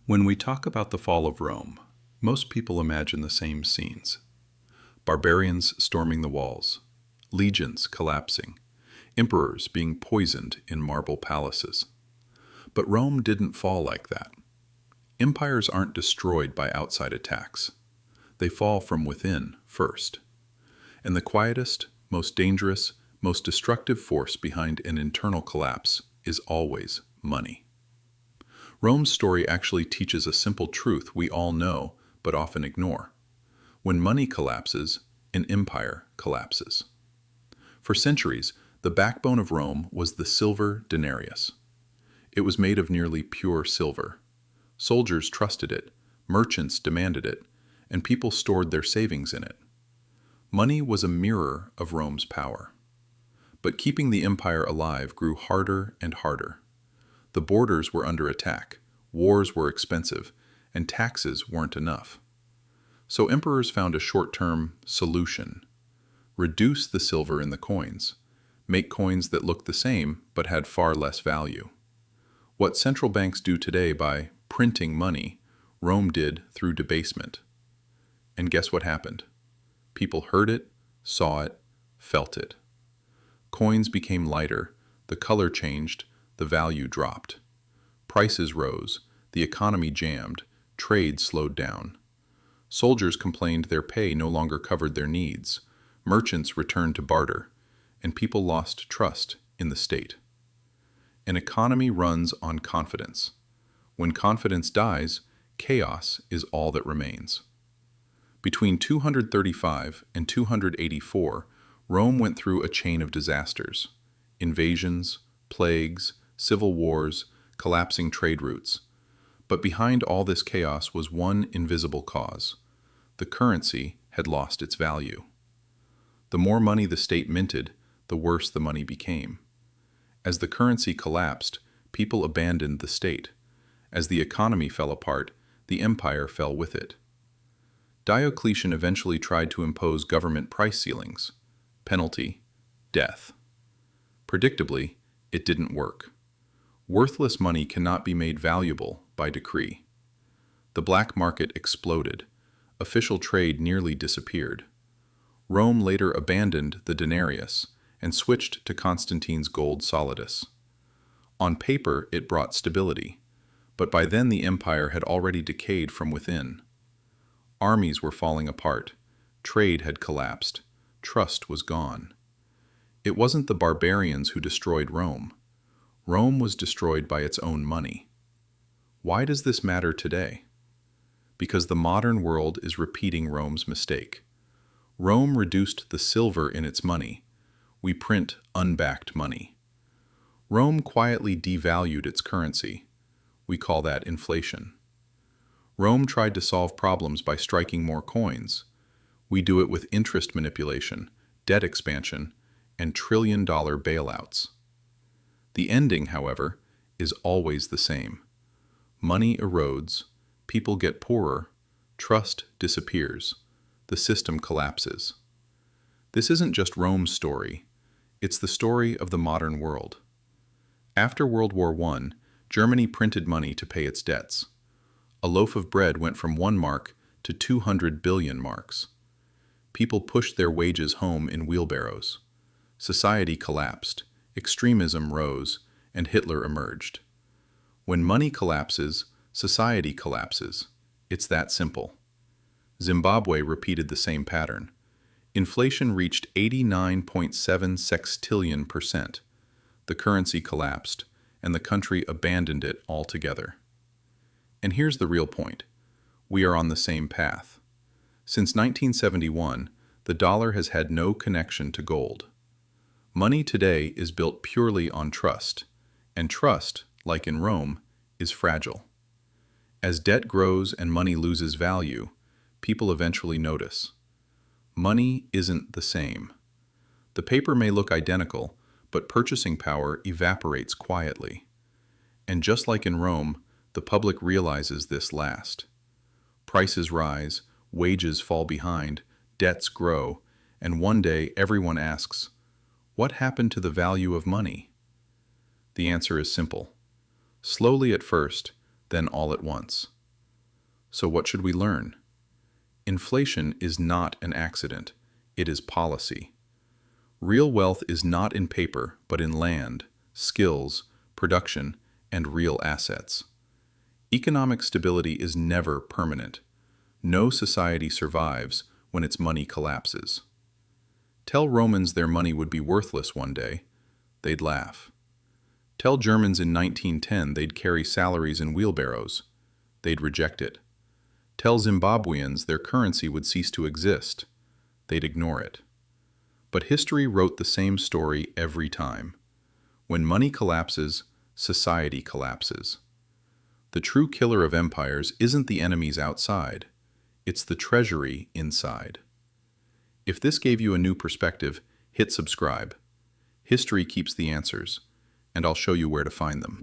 When we talk about the fall of Rome, most people imagine the same scenes. Barbarians storming the walls, legions collapsing, emperors being poisoned in marble palaces. But Rome didn't fall like that. Empires aren't destroyed by outside attacks. They fall from within first. And the quietest, most dangerous, most destructive force behind an internal collapse is always money. Rome's story actually teaches a simple truth we all know but often ignore. When money collapses, an empire collapses. For centuries, the backbone of Rome was the silver denarius. It was made of nearly pure silver. Soldiers trusted it, merchants demanded it, and people stored their savings in it. Money was a mirror of Rome's power. But keeping the empire alive grew harder and harder. The borders were under attack, wars were expensive, and taxes weren't enough. So emperors found a short-term solution. Reduce the silver in the coins. Make coins that looked the same but had far less value. What central banks do today by printing money, Rome did through debasement. And guess what happened? People heard it, saw it, felt it. Coins became lighter, the color changed, the value dropped. Prices rose, the economy jammed, trade slowed down. Soldiers complained their pay no longer covered their needs. Merchants returned to barter, and people lost trust in the state. An economy runs on confidence. When confidence dies, chaos is all that remains. Between 235 and 284, Rome went through a chain of disasters: invasions, plagues, civil wars, collapsing trade routes. But behind all this chaos was one invisible cause. The currency had lost its value. The more money the state minted, the worse the money became. As the currency collapsed, people abandoned the state. As the economy fell apart, the empire fell with it. Diocletian eventually tried to impose government price ceilings. Penalty: death. Predictably, it didn't work. Worthless money cannot be made valuable by decree. The black market exploded. Official trade nearly disappeared. Rome later abandoned the denarius and switched to Constantine's gold solidus. On paper, it brought stability, but by then the empire had already decayed from within. Armies were falling apart. Trade had collapsed. Trust was gone. It wasn't the barbarians who destroyed Rome. Rome was destroyed by its own money. Why does this matter today? Because the modern world is repeating Rome's mistake. Rome reduced the silver in its money. We print unbacked money. Rome quietly devalued its currency. We call that inflation. Rome tried to solve problems by striking more coins. We do it with interest manipulation, debt expansion, and trillion-dollar bailouts. The ending, however, is always the same. Money erodes, people get poorer, trust disappears, the system collapses. This isn't just Rome's story, it's the story of the modern world. After World War I, Germany printed money to pay its debts. A loaf of bread went from 1 mark to 200 billion marks. People pushed their wages home in wheelbarrows. Society collapsed, extremism rose, and Hitler emerged. When money collapses, society collapses. It's that simple. Zimbabwe repeated the same pattern. Inflation reached 89.7 sextillion%. The currency collapsed, and the country abandoned it altogether. And here's the real point. We are on the same path. Since 1971, the dollar has had no connection to gold. Money today is built purely on trust, and trust, like in Rome, is fragile. As debt grows and money loses value, people eventually notice. Money isn't the same. The paper may look identical, but purchasing power evaporates quietly. And just like in Rome, the public realizes this last. Prices rise, wages fall behind, debts grow, and one day everyone asks, what happened to the value of money? The answer is simple. Slowly at first, then all at once. So what should we learn? Inflation is not an accident. It is policy. Real wealth is not in paper, but in land, skills, production, and real assets. Economic stability is never permanent. No society survives when its money collapses. Tell Romans their money would be worthless one day. They'd laugh. Tell Germans in 1910 they'd carry salaries in wheelbarrows. They'd reject it. Tell Zimbabweans their currency would cease to exist. They'd ignore it. But history wrote the same story every time. When money collapses, society collapses. The true killer of empires isn't the enemies outside. It's the treasury inside. If this gave you a new perspective, hit subscribe. History keeps the answers, and I'll show you where to find them.